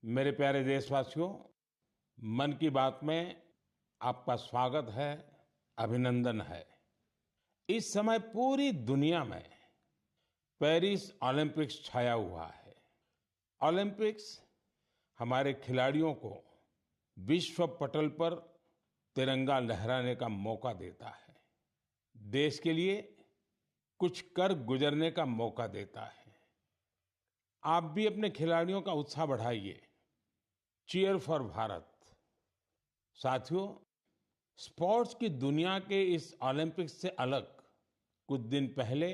मेरे प्यारे देशवासियों, मन की बात में आपका स्वागत है, अभिनंदन है। इस समय पूरी दुनिया में पेरिस ओलंपिक्स छाया हुआ है। ओलंपिक्स हमारे खिलाड़ियों को विश्व पटल पर तिरंगा लहराने का मौका देता है, देश के लिए कुछ कर गुजरने का मौका देता है। आप भी अपने खिलाड़ियों का उत्साह बढ़ाइए। Cheer for Bharat. साथियों, स्पोर्ट्स की दुनिया के इस ओलंपिक्स से अलग कुछ दिन पहले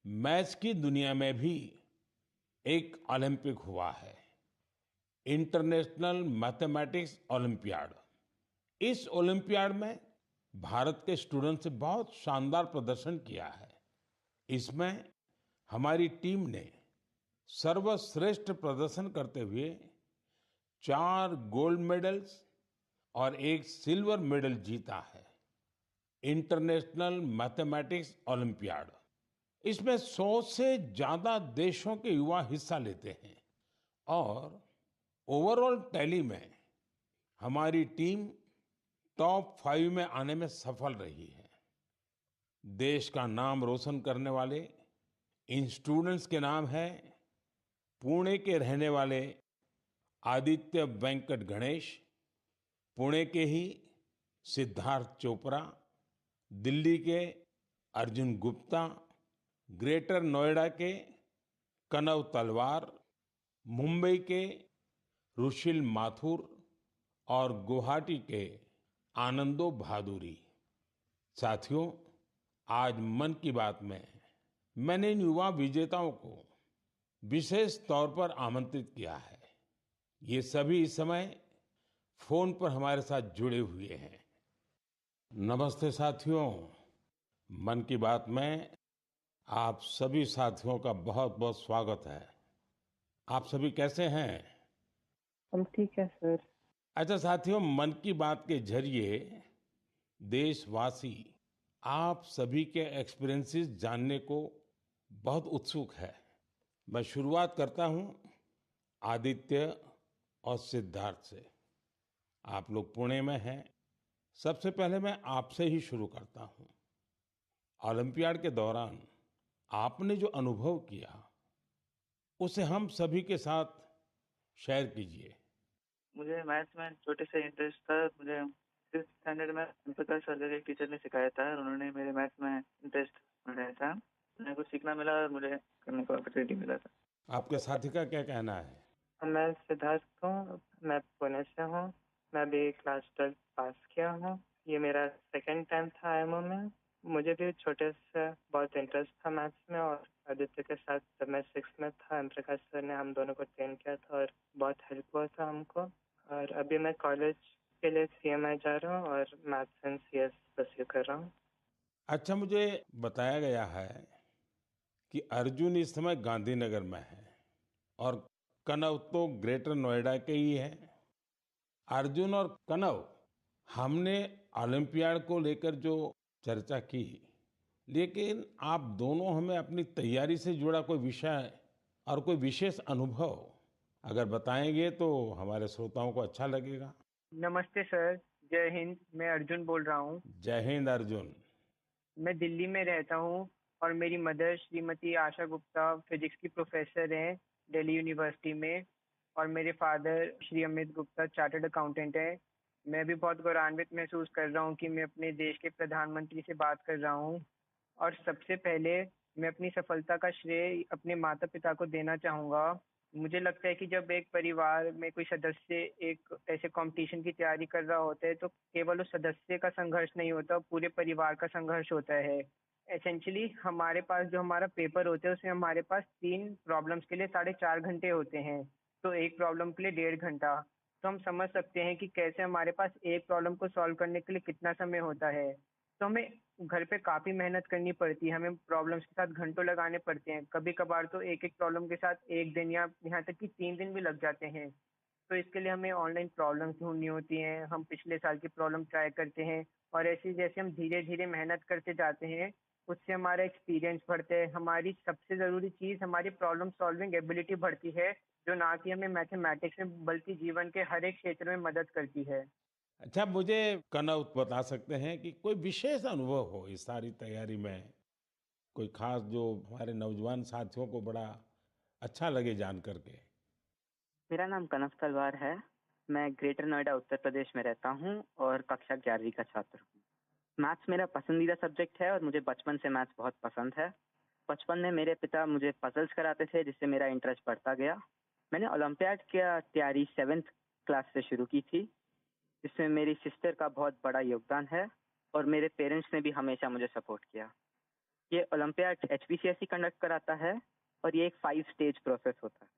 मैथ्स की दुनिया में भी एक ओलंपिक हुआ है, इंटरनेशनल मैथमेटिक्स ओलंपियाड। इस ओलंपियाड में भारत के स्टूडेंट्स ने बहुत शानदार प्रदर्शन किया है। इसमें हमारी टीम ने सर्वश्रेष्ठ प्रदर्शन करते हुए 4 गोल्ड मेडल्स और 1 सिल्वर मेडल जीता है। इंटरनेशनल मैथमेटिक्स ओलंपियाड, इसमें 100 से ज्यादा देशों के युवा हिस्सा लेते हैं और ओवरऑल टैली में हमारी टीम टॉप 5 में आने में सफल रही है। देश का नाम रोशन करने वाले इन स्टूडेंट्स के नाम है पुणे के रहने वाले आदित्य वेंकट गणेश, पुणे के ही सिद्धार्थ चोपड़ा, दिल्ली के अर्जुन गुप्ता, ग्रेटर नोएडा के कनव तलवार, मुंबई के रुशिल माथुर और गुवाहाटी के आनंदो भादुरी। साथियों, आज मन की बात में मैंने इन युवा विजेताओं को विशेष तौर पर आमंत्रित किया है। ये सभी इस समय फोन पर हमारे साथ जुड़े हुए हैं। नमस्ते साथियों, मन की बात में आप सभी साथियों का बहुत बहुत स्वागत है। आप सभी कैसे हैं? हम ठीक है सर। अच्छा साथियों, मन की बात के जरिए देशवासी आप सभी के एक्सपीरियंसेस जानने को बहुत उत्सुक है। मैं शुरुआत करता हूं आदित्य और सिद्धार्थ से। आप लोग पुणे में हैं। सबसे पहले मैं आपसे ही शुरू करता हूं। ओलंपियाड के दौरान आपने जो अनुभव किया उसे हम सभी के साथ शेयर कीजिए। मुझे मैथ्स में छोटे से इंटरेस्ट था। मुझे 5th स्टैंडर्ड में ओम प्रकाश सर के एक टीचर ने सिखाया था और उन्होंने मेरे मैथ्स में इंटरेस्ट बढ़ाया था। मुझे कुछ सीखना मिला और मुझे करने का अपॉर्चुनिटी मिला था। आपके साथी का क्या कहना है? मैं सिद्धार्थ हूँ, मैं पुणे से हूँ। मैं भी क्लास 12 पास किया हूँ। ये मेरा सेकंड टाइम था आईएमओ में। मुझे भी छोटे से बहुत इंटरेस्ट था मैथ्स में और आदित्य के साथ जब मैं 6th में था ओम प्रकाश सर ने हम दोनों को ट्रेन किया था और बहुत हेल्प हुआ था हमको। और अभी मैं कॉलेज के लिए सीएमआई जा रहा हूँ और मैथ्स एंड सीएस परस्यू कर रहा हूँ। अच्छा, मुझे बताया गया है कि अर्जुन इस समय गांधीनगर में है और कनव तो ग्रेटर नोएडा के ही है। अर्जुन और कनव, हमने ओलंपियाड को लेकर जो चर्चा की, लेकिन आप दोनों हमें अपनी तैयारी से जुड़ा कोई विषय और कोई विशेष अनुभव अगर बताएंगे तो हमारे श्रोताओं को अच्छा लगेगा। नमस्ते सर, जय हिंद। मैं अर्जुन बोल रहा हूँ। जय हिंद अर्जुन। मैं दिल्ली में रहता हूँ और मेरी मदर श्रीमती आशा गुप्ता फिजिक्स की प्रोफेसर हैं दिल्ली यूनिवर्सिटी में और मेरे father Shri Amit Gupta chartered accountant हैं। मैं भी बहुत गौरवान्वित महसूस कर रहा हूँ कि मैं अपने देश के प्रधानमंत्री से बात कर रहा हूँ और सबसे पहले मैं अपनी सफलता का श्रेय अपने माता पिता को देना चाहूँगा। मुझे लगता है कि जब एक परिवार में कोई सदस्य एक ऐसे कंपटीशन की तैयारी कर रहा होता है तो केवल उस सदस्य का संघर्ष नहीं होता, पूरे परिवार का संघर्ष होता है। एसेंशियली हमारे पास जो हमारा पेपर होता है उसमें हमारे पास 3 प्रॉब्लम्स के लिए 4.5 घंटे होते हैं, तो एक प्रॉब्लम के लिए 1.5 घंटा। तो हम समझ सकते हैं कि कैसे हमारे पास एक प्रॉब्लम को सॉल्व करने के लिए कितना समय होता है। तो हमें घर पे काफ़ी मेहनत करनी पड़ती है, हमें प्रॉब्लम्स के साथ घंटों लगाने पड़ते हैं। कभी-कभार तो एक-एक प्रॉब्लम के साथ 1 दिन या यहाँ तक कि 3 दिन भी लग जाते हैं। तो इसके लिए हमें ऑनलाइन प्रॉब्लम्स ढूँढनी होती हैं, हम पिछले साल की प्रॉब्लम ट्राई करते हैं और ऐसे जैसे हम धीरे-धीरे मेहनत करते जाते हैं, उससे हमारा एक्सपीरियंस बढ़ता है। हमारी सबसे ज़रूरी चीज़ हमारी प्रॉब्लम सॉल्विंग एबिलिटी बढ़ती है, जो ना कि हमें मैथमेटिक्स में बल्कि जीवन के हर एक क्षेत्र में मदद करती है। अच्छा, मुझे कनव बता सकते हैं कि कोई विशेष अनुभव हो इस सारी तैयारी में, कोई खास जो हमारे नौजवान साथियों को बड़ा अच्छा लगे जान करके? मेरा नाम कनव तलवार है। मैं ग्रेटर नोएडा उत्तर प्रदेश में रहता हूँ और कक्षा 11वीं का छात्र हूँ। मैथ्स मेरा पसंदीदा सब्जेक्ट है और मुझे बचपन से मैथ्स बहुत पसंद है। बचपन में मेरे पिता मुझे पजल्स कराते थे जिससे मेरा इंटरेस्ट बढ़ता गया। मैंने ओलंपियाड की तैयारी 7th क्लास से शुरू की थी, जिसमें मेरी सिस्टर का बहुत बड़ा योगदान है और मेरे पेरेंट्स ने भी हमेशा मुझे सपोर्ट किया। ये ओलंपियाड एचपीसीएसई कंडक्ट कराता है और ये एक 5 स्टेज प्रोसेस होता है।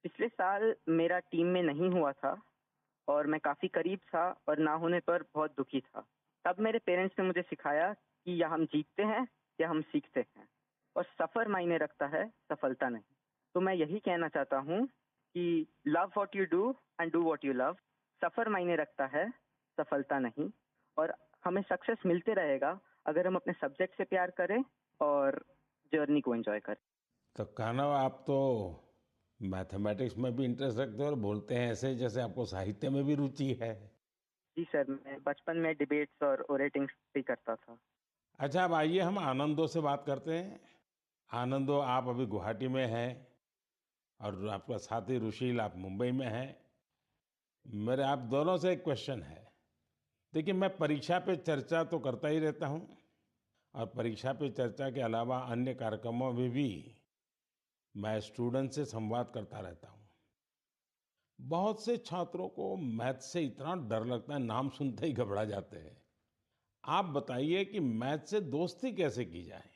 पिछले साल मेरा टीम में नहीं हुआ था और मैं काफ़ी करीब था और ना होने पर बहुत दुखी था। तब मेरे पेरेंट्स ने मुझे सिखाया कि या हम जीतते हैं या हम सीखते हैं और सफ़र मायने रखता है, सफलता नहीं। तो मैं यही कहना चाहता हूँ कि love what you do and do what you love. सफ़र मायने रखता है, सफलता नहीं। और हमें सक्सेस मिलते रहेगा अगर हम अपने सब्जेक्ट से प्यार करें और जर्नी को एंजॉय करें। तो कनव, आप तो मैथमेटिक्स में भी इंटरेस्ट रखते हो और बोलते हैं ऐसे जैसे आपको साहित्य में भी रुचि है। जी सर, मैं बचपन में डिबेट्स और ओरेटिंग्स भी करता था। अच्छा, अब आइए हम आनंदो से बात करते हैं। आनंदो, आप अभी गुवाहाटी में हैं और आपका साथी रुशील आप मुंबई में हैं। मेरे आप दोनों से एक क्वेश्चन है। देखिए, मैं परीक्षा पे चर्चा तो करता ही रहता हूँ और परीक्षा पे चर्चा के अलावा अन्य कार्यक्रमों में भी मैं स्टूडेंट से संवाद करता रहता हूँ। बहुत से छात्रों को मैथ से इतना डर लगता है, नाम सुनते ही घबरा जाते हैं। आप बताइए कि मैथ से दोस्ती कैसे की जाए?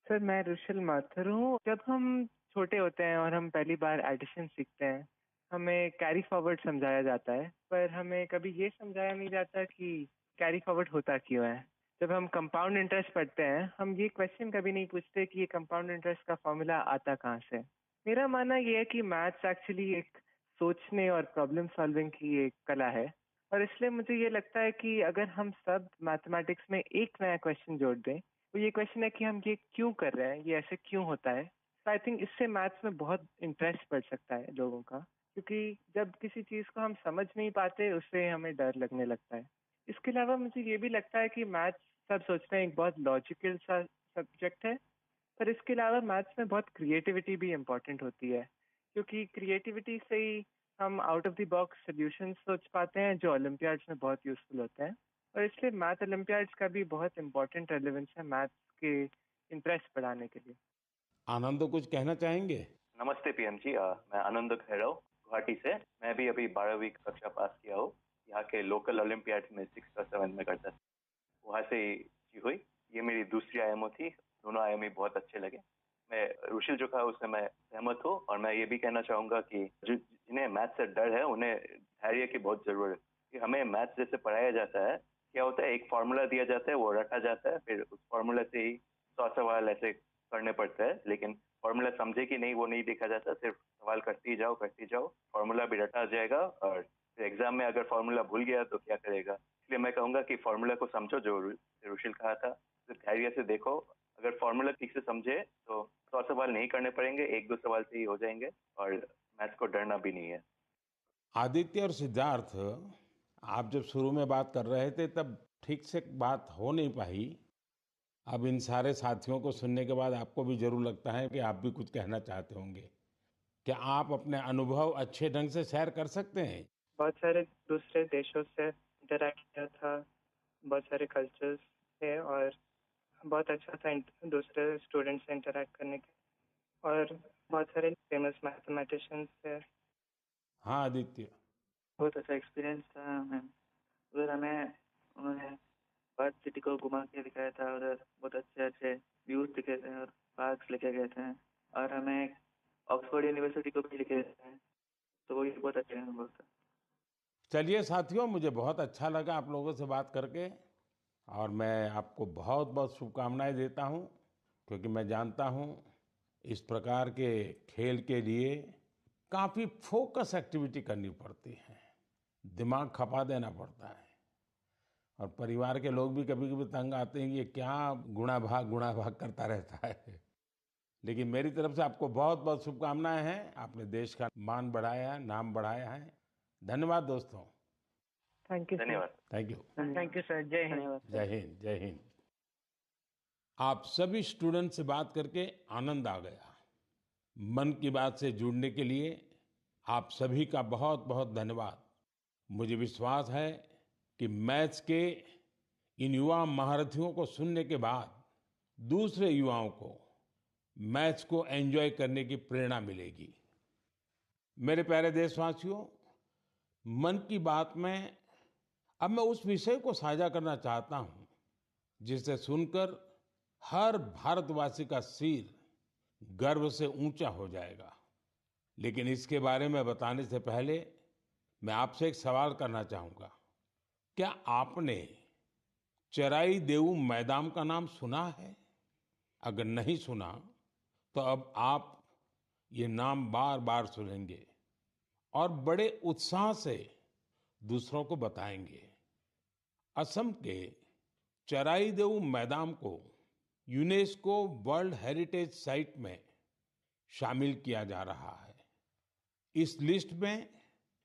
सर, मैं रुशिल माथुर हूँ। जब हम छोटे होते हैं और हम पहली बार एडिशन सीखते हैं, हमें कैरी फॉरवर्ड समझाया जाता है, पर हमें कभी ये समझाया नहीं जाता कि कैरी फॉरवर्ड होता क्यों है। जब हम कंपाउंड इंटरेस्ट पढ़ते हैं, हम ये क्वेश्चन कभी नहीं पूछते कि ये कंपाउंड इंटरेस्ट का फॉर्मूला आता कहाँ से। मेरा मानना ये है कि मैथ्स एक्चुअली एक सोचने और प्रॉब्लम सॉल्विंग की एक कला है, और इसलिए मुझे ये लगता है कि अगर हम सब मैथमेटिक्स में एक नया क्वेश्चन जोड़ दें, तो ये क्वेश्चन है कि हम ये क्यों कर रहे हैं, ये ऐसे क्यों होता है। तो आई थिंक इससे मैथ्स में बहुत इंटरेस्ट बढ़ सकता है लोगों का, क्योंकि जब किसी चीज़ को हम समझ नहीं पाते, उससे हमें डर लगने लगता है। इसके अलावा मुझे ये भी लगता है कि मैथ्स, सब सोचते हैं, एक बहुत लॉजिकल सा सब्जेक्ट है, पर इसके अलावा मैथ्स में बहुत क्रिएटिविटी भी इम्पोर्टेंट होती है, क्योंकि क्रिएटिविटी से ही हम out of the box solutions सोच पाते हैं, जो ओलंपियाड्स में बहुत यूजफुल होते हैं। और इसलिए मैथ ओलंपियाड्स का भी बहुत इम्पोर्टेंट रेलेवेंस है मैथ्स के इंटरेस्ट बढ़ाने के लिए। आनंदो, कुछ कहना चाहेंगे? नमस्ते पीएम जी। मैं आनंद खैरव गुवाहाटी से। मैं भी अभी 12वीं कक्षा पास किया हूँ। यहाँ के लोकल ओलंपियाड में 6th और 7th में करता था, वहाँ से ही हुई। ये मेरी दूसरी आईएमओ थी। दोनों आईएमओ बहुत अच्छे लगे। मैं रुशिल जो कहा उससे मैं सहमत हूँ, और मैं ये भी कहना चाहूँगा कि जिन्हें मैथ से डर है उन्हें धैर्य की बहुत जरूरत है। कि हमें मैथ जैसे पढ़ाया जाता है, क्या होता है, एक फार्मूला दिया जाता है, वो रटा जाता है, फिर उस फार्मूला से ही 100 सवाल ऐसे करने पड़ते हैं, लेकिन फार्मूला समझे कि नहीं वो नहीं देखा जाता। सिर्फ सवाल करते ही जाओ, फार्मूला भी रटा जाएगा, और फिर एग्जाम में अगर फार्मूला भूल गया तो क्या करेगा। इसलिए मैं कहूँगा कि फार्मूला को समझो, जो रुशिल कहा था, तो धैर्य से देखो। अगर फार्मूला ठीक से समझे तो 100 सवाल नहीं करने पड़ेंगे, 1-2 सवाल से ही हो जाएंगे, और मैथ्स को डरना भी नहीं है। आदित्य और सिद्धार्थ, आप जब शुरू में बात कर रहे थे तब ठीक से बात हो नहीं पाई। अब इन सारे साथियों को सुनने के बाद आपको भी जरूर लगता है कि आप भी कुछ कहना चाहते होंगे। क्या आप अपने अनुभव अच्छे ढंग से शेयर कर सकते हैं? बहुत सारे दूसरे देशों से इंटरैक्ट किया था, बहुत सारे कल्चर्स थे, और बहुत अच्छा था दूसरे स्टूडेंट्स से इंटरैक्ट करने के, और बहुत सारे फेमस मैथमेटिशियंस थे। हाँ आदित्य। बहुत अच्छा एक्सपीरियंस था मैम। उधर हमें उन्होंने पर्थ सिटी को घुमा के दिखाया था, उधर बहुत अच्छे अच्छे व्यूज दिखे थे और पार्क्स लेके गए थे, और हमें ऑक्सफोर्ड यूनिवर्सिटी को भी लेके गए थे, तो वो भी बहुत अच्छा अनुभव था। चलिए साथियों, मुझे बहुत अच्छा लगा आप लोगों से बात करके, और मैं आपको बहुत बहुत शुभकामनाएं देता हूं, क्योंकि मैं जानता हूं इस प्रकार के खेल के लिए काफी फोकस एक्टिविटी करनी पड़ती है, दिमाग खपा देना पड़ता है। और परिवार के लोग भी कभी कभी तंग आते हैं कि ये क्या गुणा भाग करता रहता है। लेकिन मेरी तरफ से आपको बहुत बहुत शुभकामनाएं हैं। आपने देश का मान बढ़ाया है, नाम बढ़ाया है। धन्यवाद दोस्तों। Thank you sir. धन्यवाद। Thank you. Thank you sir. जय हिंद। धन्यवाद सर। जय हिंद, जय हिंद। आप सभी स्टूडेंट से बात करके आनंद आ गया। मन की बात से जुड़ने के लिए आप सभी का बहुत बहुत धन्यवाद। मुझे विश्वास है कि मैथ्स के इन युवा महारथियों को सुनने के बाद दूसरे युवाओं को मैथ्स को एंजॉय करने की प्रेरणा मिलेगी। मेरे प्यारे देशवासियों, मन की बात में अब मैं उस विषय को साझा करना चाहता हूं जिसे सुनकर हर भारतवासी का सिर गर्व से ऊंचा हो जाएगा। लेकिन इसके बारे में बताने से पहले मैं आपसे एक सवाल करना चाहूंगा। क्या आपने चराई देऊ मैदान का नाम सुना है? अगर नहीं सुना तो अब आप ये नाम बार बार सुनेंगे और बड़े उत्साह से दूसरों को बताएंगे। असम के चराई देऊ मैदान को यूनेस्को वर्ल्ड हेरिटेज साइट में शामिल किया जा रहा है। इस लिस्ट में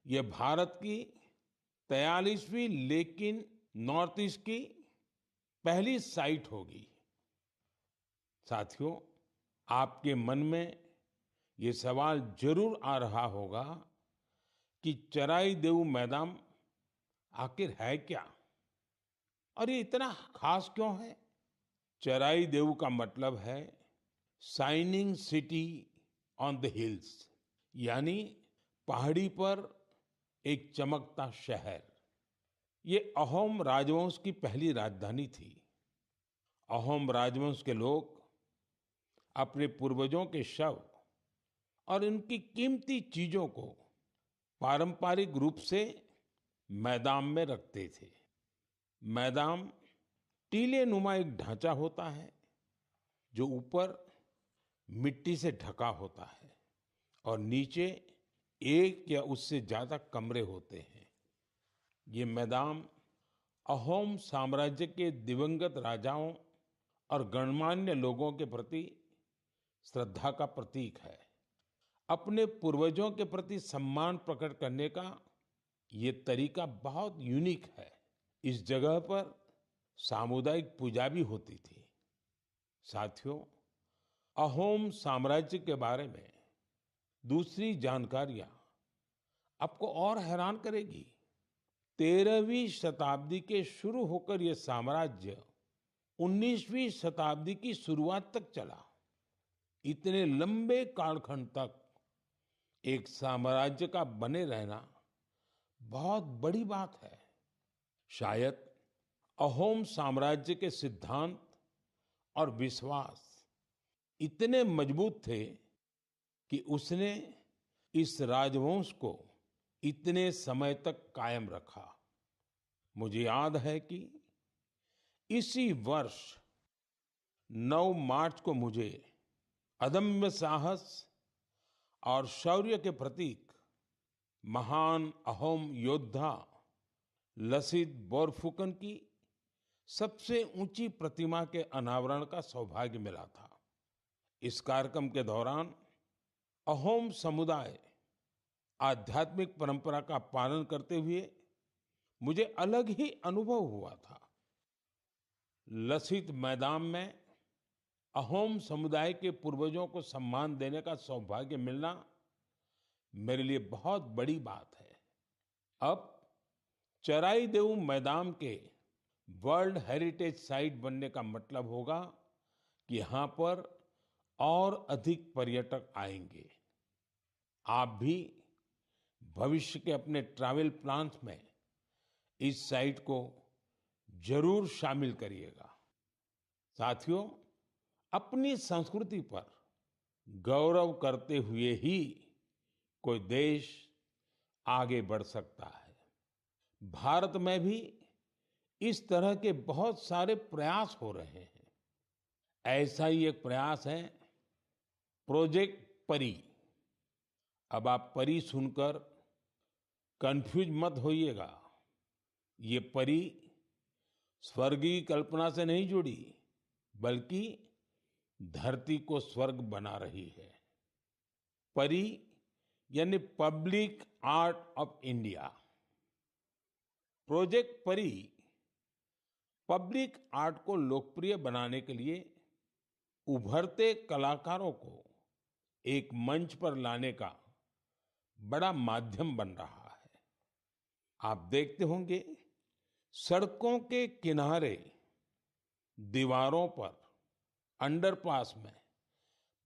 यह भारत की 43वीं लेकिन नॉर्थ ईस्ट की पहली साइट होगी। साथियों, आपके मन में ये सवाल जरूर आ रहा होगा कि चराई देऊ मैदान आखिर है क्या और ये इतना खास क्यों है? चराई देऊ का मतलब है shining city on the hills, यानी पहाड़ी पर एक चमकता शहर। ये अहोम राजवंश की पहली राजधानी थी। अहोम राजवंश के लोग अपने पूर्वजों के शव और उनकी कीमती चीजों को पारंपरिक रूप से मैदान में रखते थे। मैदान टीले नुमा एक ढांचा होता है जो ऊपर मिट्टी से ढका होता है और नीचे एक या उससे ज्यादा कमरे होते हैं। ये मैदान अहोम साम्राज्य के दिवंगत राजाओं और गणमान्य लोगों के प्रति श्रद्धा का प्रतीक है। अपने पूर्वजों के प्रति सम्मान प्रकट करने का ये तरीका बहुत यूनिक है। इस जगह पर सामुदायिक पूजा भी होती थी। साथियों, अहोम साम्राज्य के बारे में दूसरी जानकारियां आपको और हैरान करेगी। 13वीं शताब्दी के शुरू होकर यह साम्राज्य 19वीं शताब्दी की शुरुआत तक चला। इतने लंबे कालखंड तक एक साम्राज्य का बने रहना बहुत बड़ी बात है। शायद अहोम साम्राज्य के सिद्धांत और विश्वास इतने मजबूत थे कि उसने इस राजवंश को इतने समय तक कायम रखा। मुझे याद है कि इसी वर्ष 9 मार्च को मुझे अदम्य साहस और शौर्य के प्रतीक महान अहोम योद्धा लसित बोरफुकन की सबसे ऊंची प्रतिमा के अनावरण का सौभाग्य मिला था। इस कार्यक्रम के दौरान अहोम समुदाय आध्यात्मिक परंपरा का पालन करते हुए मुझे अलग ही अनुभव हुआ था। लसित मैदान में अहोम समुदाय के पूर्वजों को सम्मान देने का सौभाग्य मिलना मेरे लिए बहुत बड़ी बात है। अब चराई देऊ मैदान के वर्ल्ड हेरिटेज साइट बनने का मतलब होगा कि यहाँ पर और अधिक पर्यटक आएंगे। आप भी भविष्य के अपने ट्रैवल प्लान्स में इस साइट को जरूर शामिल करिएगा। साथियों, अपनी संस्कृति पर गौरव करते हुए ही कोई देश आगे बढ़ सकता है। भारत में भी इस तरह के बहुत सारे प्रयास हो रहे हैं। ऐसा ही एक प्रयास है प्रोजेक्ट परी। अब आप परी सुनकर कंफ्यूज मत होइएगा। ये परी स्वर्ग की कल्पना से नहीं जुड़ी, बल्कि धरती को स्वर्ग बना रही है। परी यानी public art of India. Project परी पब्लिक आर्ट को लोकप्रिय बनाने के लिए उभरते कलाकारों को एक मंच पर लाने का बड़ा माध्यम बन रहा है। आप देखते होंगे सड़कों के किनारे, दीवारों पर, अंडरपास में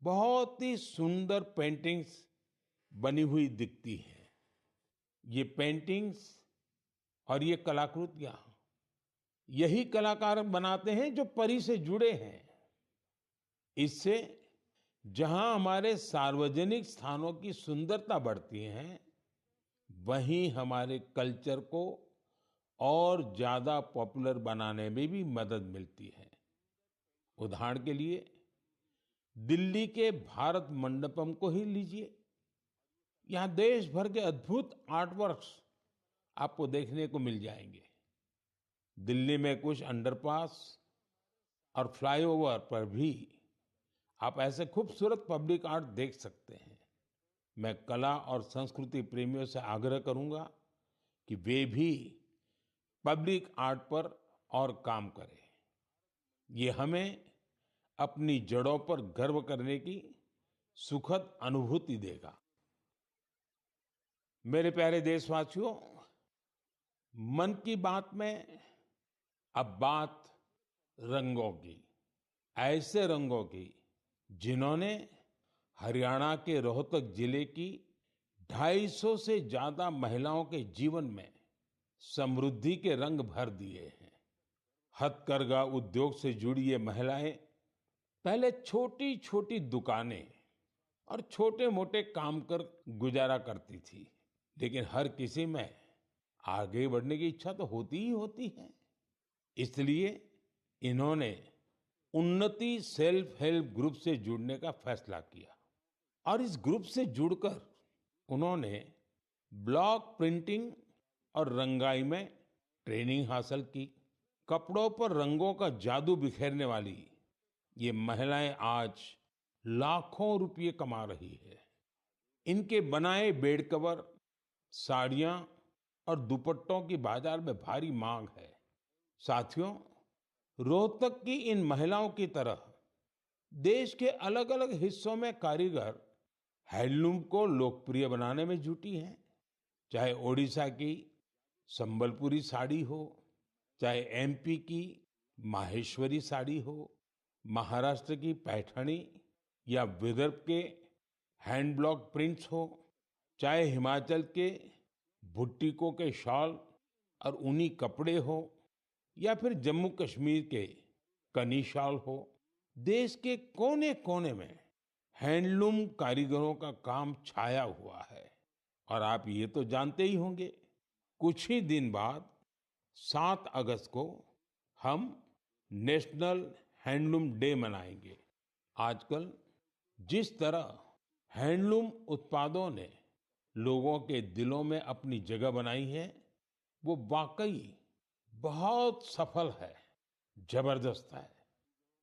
बहुत ही सुंदर पेंटिंग्स बनी हुई दिखती हैं। ये पेंटिंग्स और ये कलाकृतियां यही कलाकार बनाते हैं जो परी से जुड़े हैं। इससे जहां हमारे सार्वजनिक स्थानों की सुंदरता बढ़ती है, वहीं हमारे कल्चर को और ज्यादा पॉपुलर बनाने में भी मदद मिलती है। उदाहरण के लिए दिल्ली के भारत मंडपम को ही लीजिए। यहाँ देश भर के अद्भुत आर्टवर्क्स आपको देखने को मिल जाएंगे। दिल्ली में कुछ अंडरपास और फ्लाईओवर पर भी आप ऐसे खूबसूरत पब्लिक आर्ट देख सकते हैं। मैं कला और संस्कृति प्रेमियों से आग्रह करूंगा कि वे भी पब्लिक आर्ट पर और काम करें। ये हमें अपनी जड़ों पर गर्व करने की सुखद अनुभूति देगा। मेरे प्यारे देशवासियों, मन की बात में अब बात रंगों की, ऐसे रंगों की जिन्होंने हरियाणा के रोहतक जिले की 250 से ज्यादा महिलाओं के जीवन में समृद्धि के रंग भर दिए हैं। हथकरघा उद्योग से जुड़ी ये महिलाएं पहले छोटी छोटी दुकानें और छोटे मोटे काम कर गुजारा करती थी, लेकिन हर किसी में आगे बढ़ने की इच्छा तो होती ही होती है। इसलिए इन्होंने उन्नति सेल्फ हेल्प ग्रुप से जुड़ने का फैसला किया और इस ग्रुप से जुड़कर उन्होंने ब्लॉक प्रिंटिंग और रंगाई में ट्रेनिंग हासिल की। कपड़ों पर रंगों का जादू बिखेरने वाली ये महिलाएं आज लाखों रुपए कमा रही है। इनके बनाए बेड कवर, साड़ियां और दुपट्टों की बाजार में भारी मांग है। साथियों, रोहतक की इन महिलाओं की तरह देश के अलग अलग हिस्सों में कारीगर हैंडलूम को लोकप्रिय बनाने में जुटी हैं। चाहे ओडिशा की संबलपुरी साड़ी हो, चाहे एमपी की माहेश्वरी साड़ी हो, महाराष्ट्र की पैठणी या विदर्भ के हैंड ब्लॉक प्रिंट्स हो, चाहे हिमाचल के भुट्टिकों के शॉल और ऊनी कपड़े हो, या फिर जम्मू कश्मीर के कनी शॉल हो, देश के कोने कोने में हैंडलूम कारीगरों का काम छाया हुआ है। और आप ये तो जानते ही होंगे, कुछ ही दिन बाद 7 अगस्त को हम नेशनल हैंडलूम डे मनाएंगे। आजकल जिस तरह हैंडलूम उत्पादों ने लोगों के दिलों में अपनी जगह बनाई है, वो वाकई बहुत सफल है, जबरदस्त है।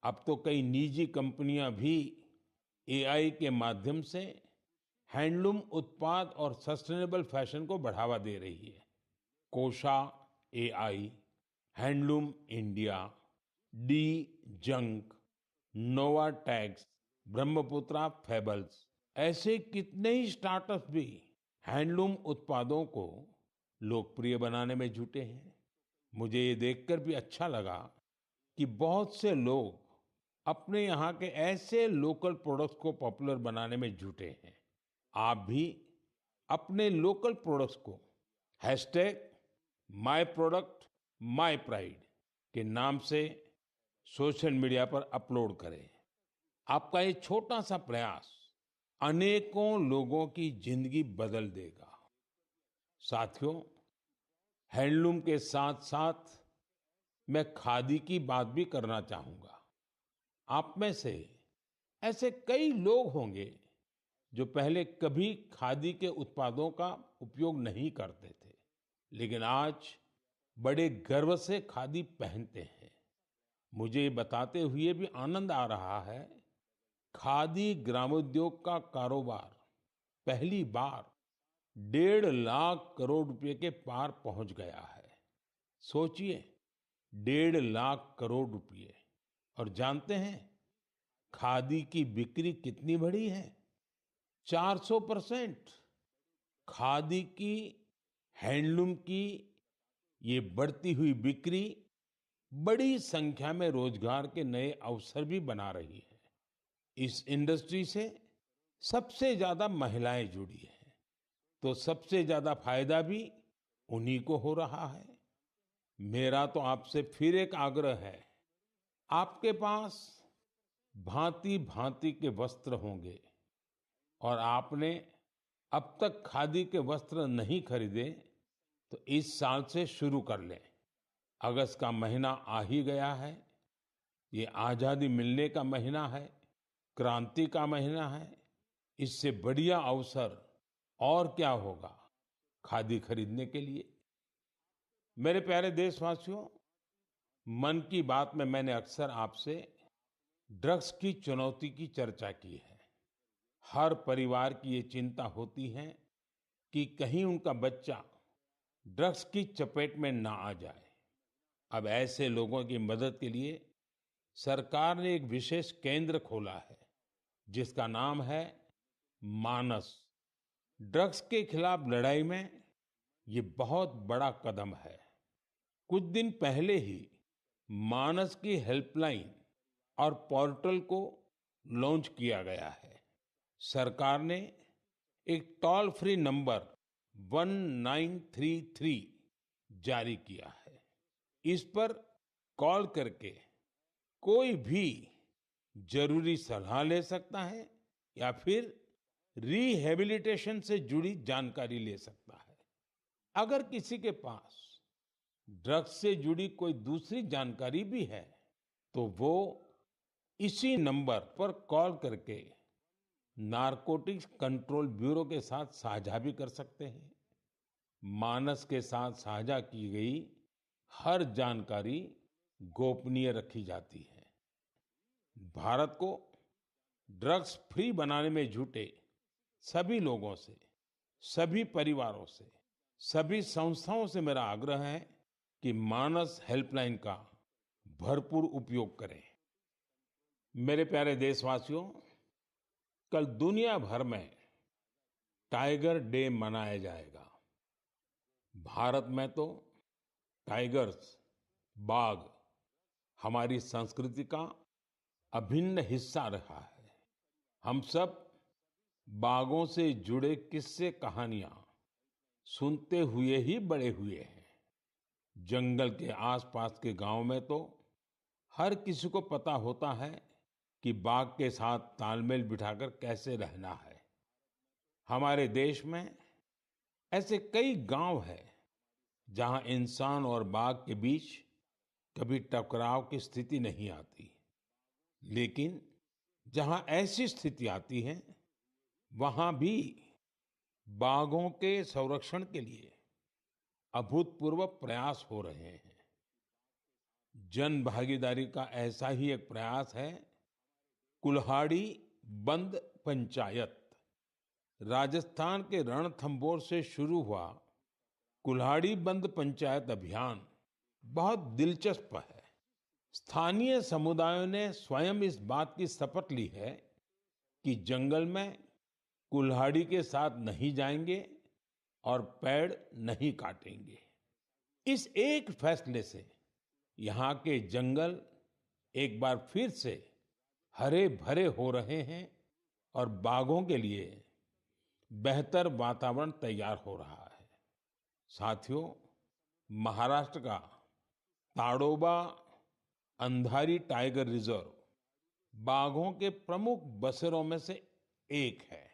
अब तो कई निजी कंपनियां भी एआई के माध्यम से हैंडलूम उत्पाद और सस्टेनेबल फैशन को बढ़ावा दे रही है। Kosha AI, handloom India, D junk, Nova tags, Brahmaputra fables, ऐसे कितने ही स्टार्टअप्स भी हैंडलूम उत्पादों को लोकप्रिय बनाने में जुटे हैं। मुझे ये देखकर भी अच्छा लगा कि बहुत से लोग अपने यहाँ के ऐसे लोकल प्रोडक्ट्स को पॉपुलर बनाने में जुटे हैं। आप भी अपने लोकल प्रोडक्ट्स को #myproductmypride के नाम से सोशल मीडिया पर अपलोड करें। आपका ये छोटा सा प्रयास अनेकों लोगों की जिंदगी बदल देगा। साथियों, हैंडलूम के साथ साथ मैं खादी की बात भी करना चाहूंगा। आप में से ऐसे कई लोग होंगे जो पहले कभी खादी के उत्पादों का उपयोग नहीं करते थे, लेकिन आज बड़े गर्व से खादी पहनते हैं। मुझे ये बताते हुए भी आनंद आ रहा है, खादी ग्रामोद्योग का कारोबार पहली बार 1.5 लाख करोड़ रुपए के पार पहुंच गया है। सोचिए, 1.5 लाख करोड़ रुपए। और जानते हैं खादी की बिक्री कितनी बढ़ी है? 400%। खादी की, हैंडलूम की ये बढ़ती हुई बिक्री बड़ी संख्या में रोजगार के नए अवसर भी बना रही है। इस इंडस्ट्री से सबसे ज्यादा महिलाएं जुड़ी हैं, तो सबसे ज्यादा फायदा भी उन्हीं को हो रहा है। मेरा तो आपसे फिर एक आग्रह है, आपके पास भांति भांति के वस्त्र होंगे और आपने अब तक खादी के वस्त्र नहीं खरीदे, तो इस साल से शुरू कर लें। अगस्त का महीना आ ही गया है। ये आजादी मिलने का महीना है, क्रांति का महीना है। इससे बढ़िया अवसर और क्या होगा खादी खरीदने के लिए। मेरे प्यारे देशवासियों, मन की बात में मैंने अक्सर आपसे ड्रग्स की चुनौती की चर्चा की है। हर परिवार की ये चिंता होती है कि कहीं उनका बच्चा ड्रग्स की चपेट में ना आ जाए। अब ऐसे लोगों की मदद के लिए सरकार ने एक विशेष केंद्र खोला है, जिसका नाम है मानस। ड्रग्स के खिलाफ लड़ाई में ये बहुत बड़ा कदम है। कुछ दिन पहले ही मानस की हेल्पलाइन और पोर्टल को लॉन्च किया गया है। सरकार ने एक टोल फ्री नंबर 1933 जारी किया है। इस पर कॉल करके कोई भी जरूरी सलाह ले सकता है या फिर रिहेबिलिटेशन से जुड़ी जानकारी ले सकता है। अगर किसी के पास ड्रग्स से जुड़ी कोई दूसरी जानकारी भी है, तो वो इसी नंबर पर कॉल करके नारकोटिक्स कंट्रोल ब्यूरो के साथ साझा भी कर सकते हैं। मानस के साथ साझा की गई हर जानकारी गोपनीय रखी जाती है। भारत को ड्रग्स फ्री बनाने में जुटे सभी लोगों से, सभी परिवारों से, सभी संस्थाओं से मेरा आग्रह है कि मानस हेल्पलाइन का भरपूर उपयोग करें। मेरे प्यारे देशवासियों, कल दुनिया भर में टाइगर डे मनाया जाएगा। भारत में तो टाइगर्स, बाघ हमारी संस्कृति का अभिन्न हिस्सा रहा है। हम सब बाघों से जुड़े किस्से कहानियां सुनते हुए ही बड़े हुए हैं। जंगल के आसपास के गांव में तो हर किसी को पता होता है कि बाघ के साथ तालमेल बिठाकर कैसे रहना है। हमारे देश में ऐसे कई गांव हैं जहां इंसान और बाघ के बीच कभी टकराव की स्थिति नहीं आती, लेकिन जहां ऐसी स्थिति आती है, वहां भी बाघों के संरक्षण के लिए अभूतपूर्व प्रयास हो रहे हैं। जन भागीदारी का ऐसा ही एक प्रयास है कुल्हाड़ी बंद पंचायत। राजस्थान के रणथंभौर से शुरू हुआ कुल्हाड़ी बंद पंचायत अभियान बहुत दिलचस्प है। स्थानीय समुदायों ने स्वयं इस बात की शपथ ली है कि जंगल में कुल्हाड़ी के साथ नहीं जाएंगे और पेड़ नहीं काटेंगे। इस एक फैसले से यहाँ के जंगल एक बार फिर से हरे भरे हो रहे हैं और बाघों के लिए बेहतर वातावरण तैयार हो रहा है। साथियों, महाराष्ट्र का ताडोबा अंधारी टाइगर रिजर्व बाघों के प्रमुख बसेरों में से एक है।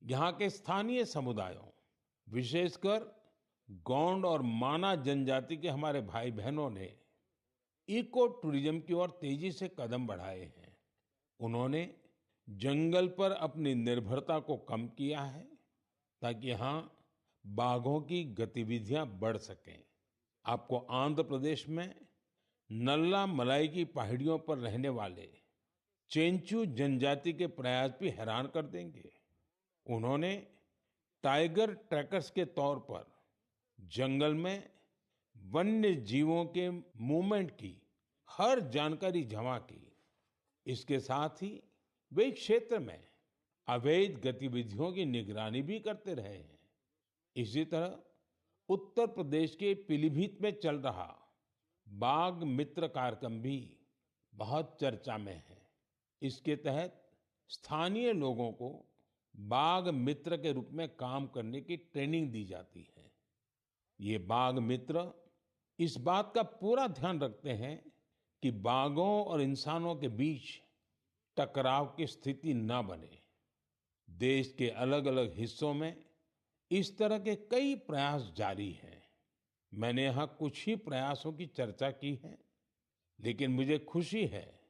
यहाँ के स्थानीय समुदायों, विशेषकर गोंड और माना जनजाति के हमारे भाई बहनों ने इको टूरिज्म की ओर तेजी से कदम बढ़ाए हैं। उन्होंने जंगल पर अपनी निर्भरता को कम किया है ताकि यहाँ बाघों की गतिविधियां बढ़ सकें। आपको आंध्र प्रदेश में नल्ला मलाई की पहाड़ियों पर रहने वाले चेंचू जनजाति के प्रयास भी हैरान कर देंगे। उन्होंने टाइगर ट्रैकर्स के तौर पर जंगल में वन्य जीवों के मूवमेंट की हर जानकारी जमा की। इसके साथ ही वे क्षेत्र में अवैध गतिविधियों की निगरानी भी करते रहे हैं। इसी तरह उत्तर प्रदेश के पीलीभीत में चल रहा बाघ मित्र कार्यक्रम भी बहुत चर्चा में है। इसके तहत स्थानीय लोगों को बाघ मित्र के रूप में काम करने की ट्रेनिंग दी जाती है। ये बाघ मित्र इस बात का पूरा ध्यान रखते हैं कि बाघों और इंसानों के बीच टकराव की स्थिति न बने। देश के अलग-अलग हिस्सों में इस तरह के कई प्रयास जारी हैं। मैंने यहाँ कुछ ही प्रयासों की चर्चा की है, लेकिन मुझे खुशी है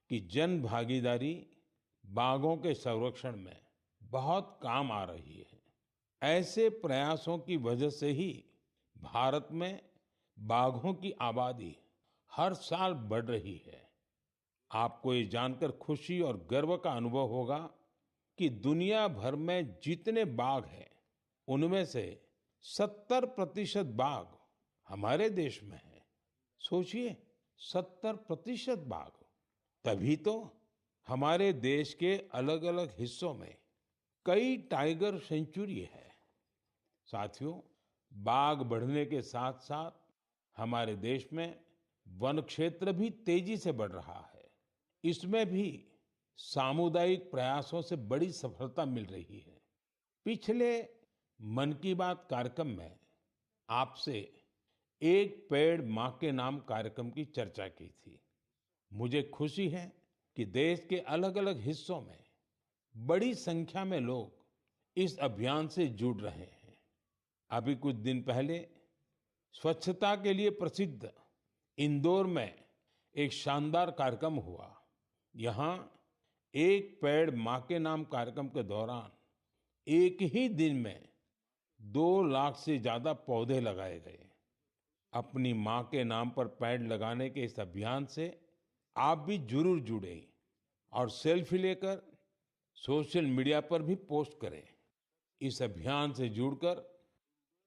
कि जन भागीदारी बाघों के संरक्षण में बहुत काम आ रही है। ऐसे प्रयासों की वजह से ही भारत में बाघों की आबादी हर साल बढ़ रही है। आपको ये जानकर खुशी और गर्व का अनुभव होगा कि दुनिया भर में जितने बाघ हैं, उनमें से 70% बाघ हमारे देश में है। सोचिए, 70% बाघ। तभी तो हमारे देश के अलग-अलग हिस्सों में कई टाइगर सेंचुरी है। साथियों, बाघ बढ़ने के साथ-साथ हमारे देश में वन क्षेत्र भी तेजी से बढ़ रहा है। इसमें भी सामुदायिक प्रयासों से बड़ी सफलता मिल रही है। पिछले मन की बात कार्यक्रम में आपसे एक पेड़ मां के नाम कार्यक्रम की चर्चा की थी। मुझे खुशी है कि देश के अलग-अलग हिस्सों में बड़ी संख्या में लोग इस अभियान से जुड़ रहे हैं। अभी कुछ दिन पहले स्वच्छता के लिए प्रसिद्ध इंदौर में एक शानदार कार्यक्रम हुआ। यहाँ एक पेड़ मां के नाम कार्यक्रम के दौरान एक ही दिन में 2 लाख से ज्यादा पौधे लगाए गए। अपनी मां के नाम पर पेड़ लगाने के इस अभियान से आप भी जरूर जुड़ें और सेल्फी लेकर सोशल मीडिया पर भी पोस्ट करें। इस अभियान से जुड़कर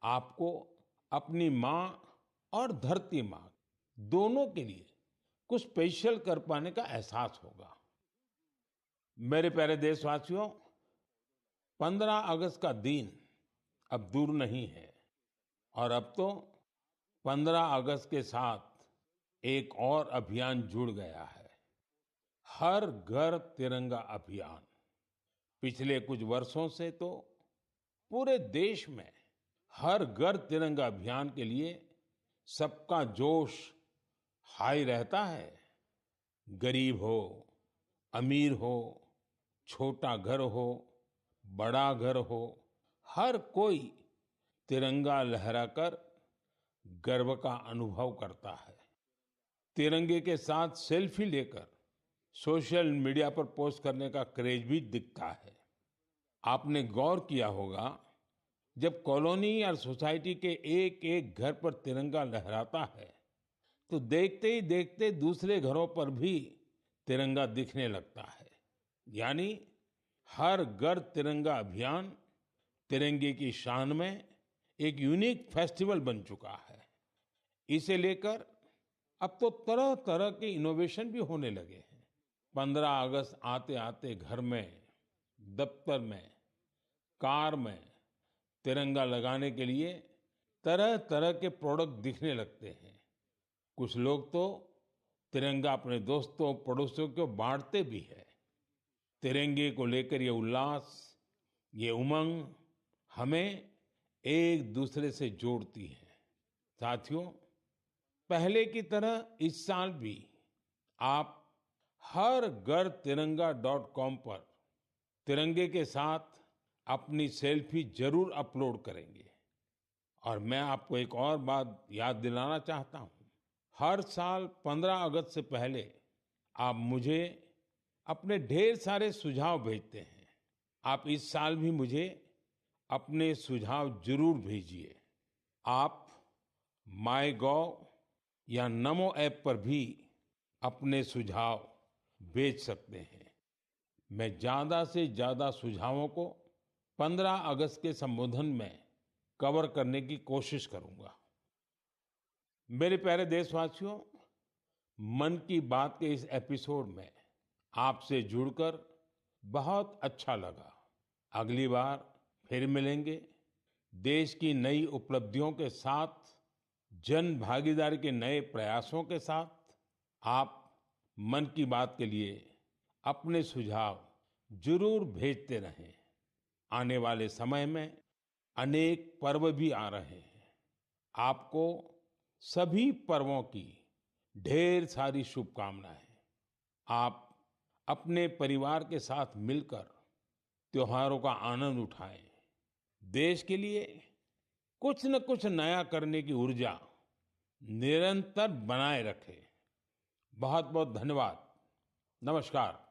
आपको अपनी मां और धरती मां दोनों के लिए कुछ स्पेशल कर पाने का एहसास होगा। मेरे प्यारे देशवासियों, 15 अगस्त का दिन अब दूर नहीं है और अब तो 15 अगस्त के साथ एक और अभियान जुड़ गया है, हर घर तिरंगा अभियान। पिछले कुछ वर्षों से तो पूरे देश में हर घर तिरंगा अभियान के लिए सबका जोश हाई रहता है। गरीब हो, अमीर हो, छोटा घर हो, बड़ा घर हो, हर कोई तिरंगा लहराकर गर्व का अनुभव करता है। तिरंगे के साथ सेल्फी लेकर सोशल मीडिया पर पोस्ट करने का क्रेज भी दिखता है। आपने गौर किया होगा, जब कॉलोनी या सोसाइटी के एक एक घर पर तिरंगा लहराता है तो देखते ही देखते दूसरे घरों पर भी तिरंगा दिखने लगता है। यानी हर घर तिरंगा अभियान तिरंगे की शान में एक यूनिक फेस्टिवल बन चुका है। इसे लेकर अब तो तरह तरह के इनोवेशन भी होने लगे हैं। 15 अगस्त आते आते घर में, दफ्तर में, कार में तिरंगा लगाने के लिए तरह तरह के प्रोडक्ट दिखने लगते हैं। कुछ लोग तो तिरंगा अपने दोस्तों पड़ोसियों को बांटते भी है। तिरंगे को लेकर ये उल्लास, ये उमंग हमें एक दूसरे से जोड़ती है। साथियों, पहले की तरह इस साल भी आप हर घर तिरंगा.com पर तिरंगे के साथ अपनी सेल्फी जरूर अपलोड करेंगे। और मैं आपको एक और बात याद दिलाना चाहता हूँ, हर साल 15 अगस्त से पहले आप मुझे अपने ढेर सारे सुझाव भेजते हैं। आप इस साल भी मुझे अपने सुझाव जरूर भेजिए। आप माईगोव या नमो ऐप पर भी अपने सुझाव भेज सकते हैं। मैं ज्यादा से ज्यादा सुझावों को 15 अगस्त के संबोधन में कवर करने की कोशिश करूंगा। मेरे प्यारे देशवासियों, मन की बात के इस एपिसोड में आपसे जुड़कर बहुत अच्छा लगा। अगली बार फिर मिलेंगे देश की नई उपलब्धियों के साथ, जन भागीदारी के नए प्रयासों के साथ। आप मन की बात के लिए अपने सुझाव जरूर भेजते रहें। आने वाले समय में अनेक पर्व भी आ रहे हैं। आपको सभी पर्वों की ढेर सारी शुभकामनाएं। आप अपने परिवार के साथ मिलकर त्योहारों का आनंद उठाएं। देश के लिए कुछ न कुछ नया करने की ऊर्जा निरंतर बनाए रखें। बहुत बहुत धन्यवाद। नमस्कार।